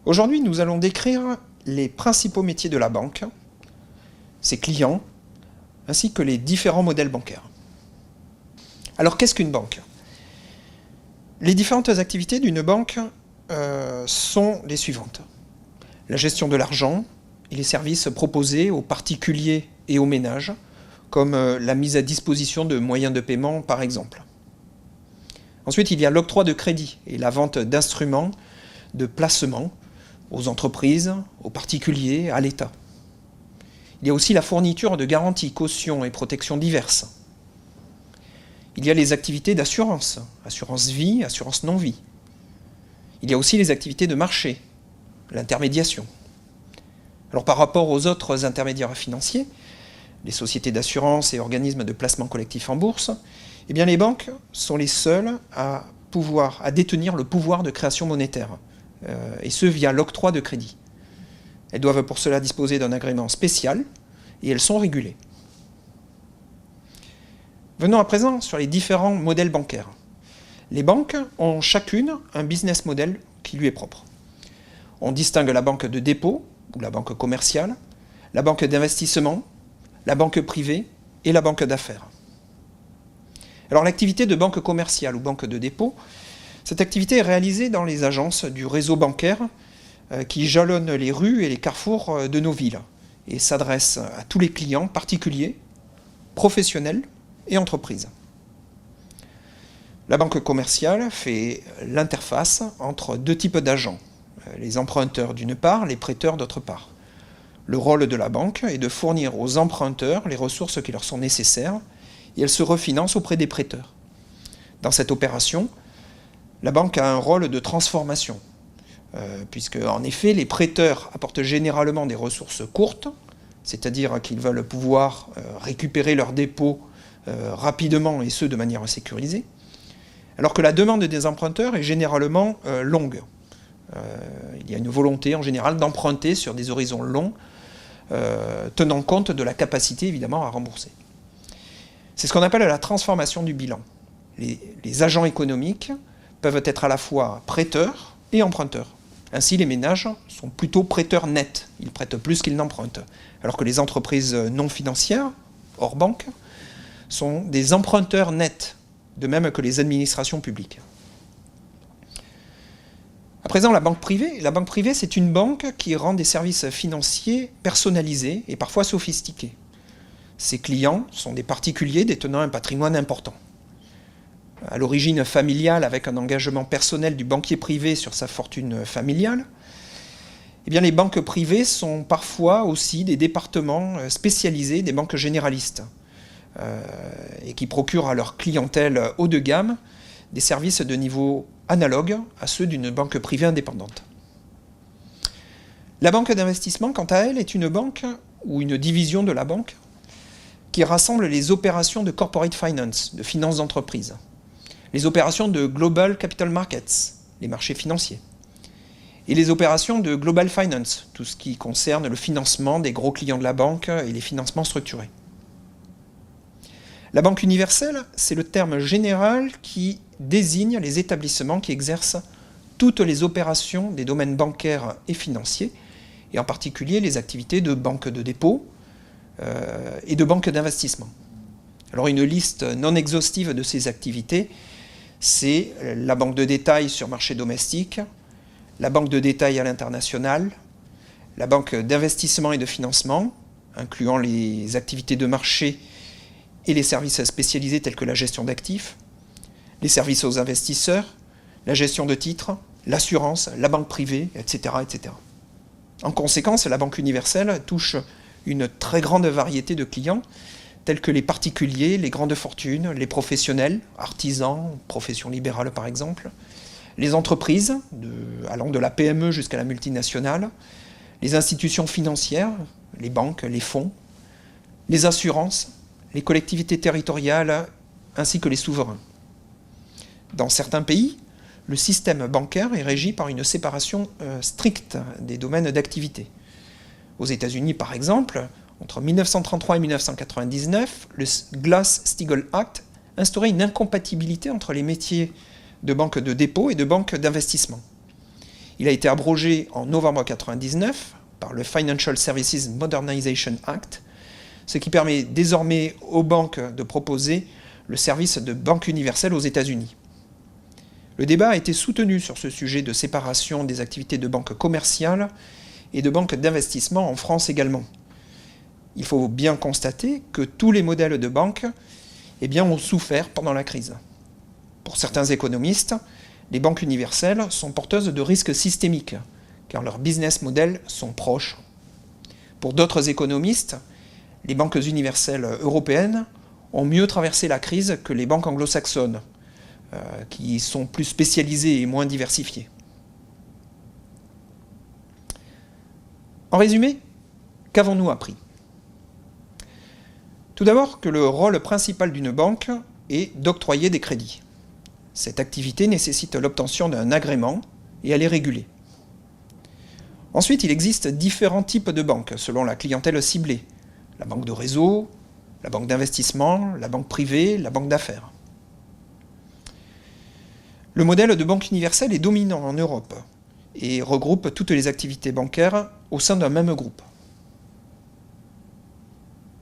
Aujourd'hui, nous allons décrire les principaux métiers de la banque, ses clients, ainsi que les différents modèles bancaires. Alors, qu'est-ce qu'une banque? Les différentes activités d'une banque sont les suivantes. La gestion de l'argent et les services proposés aux particuliers et aux ménages, comme la mise à disposition de moyens de paiement, par exemple. Ensuite, il y a l'octroi de crédit et la vente d'instruments de placement aux entreprises, aux particuliers, à l'État. Il y a aussi la fourniture de garanties, cautions et protections diverses. Il y a les activités d'assurance, assurance vie, assurance non-vie. Il y a aussi les activités de marché, l'intermédiation. Alors par rapport aux autres intermédiaires financiers, les sociétés d'assurance et organismes de placement collectif en bourse, eh bien les banques sont les seules à détenir le pouvoir de création monétaire, et ce via l'octroi de crédit. Elles doivent pour cela disposer d'un agrément spécial et elles sont régulées. Venons à présent sur les différents modèles bancaires. Les banques ont chacune un business model qui lui est propre. On distingue la banque de dépôt, ou la banque commerciale, la banque d'investissement, la banque privée et la banque d'affaires. Alors l'activité de banque commerciale ou banque de dépôt, cette activité est réalisée dans les agences du réseau bancaire qui jalonnent les rues et les carrefours de nos villes et s'adresse à tous les clients particuliers, professionnels et entreprises. La banque commerciale fait l'interface entre deux types d'agents, les emprunteurs d'une part, les prêteurs d'autre part. Le rôle de la banque est de fournir aux emprunteurs les ressources qui leur sont nécessaires et elle se refinance auprès des prêteurs. Dans cette opération, la banque a un rôle de transformation, puisque en effet les prêteurs apportent généralement des ressources courtes, c'est-à-dire qu'ils veulent pouvoir récupérer leurs dépôts rapidement et ce de manière sécurisée, alors que la demande des emprunteurs est généralement longue. Il y a une volonté en général d'emprunter sur des horizons longs, tenant compte de la capacité évidemment à rembourser. C'est ce qu'on appelle la transformation du bilan. Les agents économiques peuvent être à la fois prêteurs et emprunteurs. Ainsi, les ménages sont plutôt prêteurs nets, ils prêtent plus qu'ils n'empruntent, alors que les entreprises non financières, hors banque, sont des emprunteurs nets, de même que les administrations publiques. À présent, la banque privée. La banque privée, c'est une banque qui rend des services financiers personnalisés et parfois sophistiqués. Ses clients sont des particuliers détenant un patrimoine important. À l'origine familiale, avec un engagement personnel du banquier privé sur sa fortune familiale, eh bien les banques privées sont parfois aussi des départements spécialisés des banques généralistes et qui procurent à leur clientèle haut de gamme des services de niveau analogue à ceux d'une banque privée indépendante. La banque d'investissement, quant à elle, est une banque ou une division de la banque qui rassemble les opérations de corporate finance, de finance d'entreprise, les opérations de global capital markets, les marchés financiers, et les opérations de global finance, tout ce qui concerne le financement des gros clients de la banque et les financements structurés. La banque universelle, c'est le terme général qui désigne les établissements qui exercent toutes les opérations des domaines bancaires et financiers, et en particulier les activités de banque de dépôt et de banque d'investissement. Alors une liste non exhaustive de ces activités, c'est la banque de détail sur marché domestique, la banque de détail à l'international, la banque d'investissement et de financement, incluant les activités de marché et les services spécialisés tels que la gestion d'actifs, les services aux investisseurs, la gestion de titres, l'assurance, la banque privée, etc., etc. En conséquence, la banque universelle touche une très grande variété de clients, tels que les particuliers, les grandes fortunes, les professionnels, artisans, professions libérales par exemple, les entreprises, allant de la PME jusqu'à la multinationale, les institutions financières, les banques, les fonds, les assurances, les collectivités territoriales, ainsi que les souverains. Dans certains pays, le système bancaire est régi par une séparation stricte des domaines d'activité. Aux États-Unis, par exemple, entre 1933 et 1999, le Glass-Steagall Act instaurait une incompatibilité entre les métiers de banque de dépôt et de banque d'investissement. Il a été abrogé en novembre 1999 par le Financial Services Modernization Act, ce qui permet désormais aux banques de proposer le service de banque universelle aux États-Unis. Le débat a été soutenu sur ce sujet de séparation des activités de banque commerciale et de banque d'investissement en France également. Il faut bien constater que tous les modèles de banque ont souffert pendant la crise. Pour certains économistes, les banques universelles sont porteuses de risques systémiques, car leurs business models sont proches. Pour d'autres économistes, les banques universelles européennes ont mieux traversé la crise que les banques anglo-saxonnes, qui sont plus spécialisées et moins diversifiées. En résumé, qu'avons-nous appris ? Tout d'abord que le rôle principal d'une banque est d'octroyer des crédits. Cette activité nécessite l'obtention d'un agrément et elle est régulée. Ensuite, il existe différents types de banques selon la clientèle ciblée. La banque de réseau, la banque d'investissement, la banque privée, la banque d'affaires. Le modèle de banque universelle est dominant en Europe et regroupe toutes les activités bancaires au sein d'un même groupe.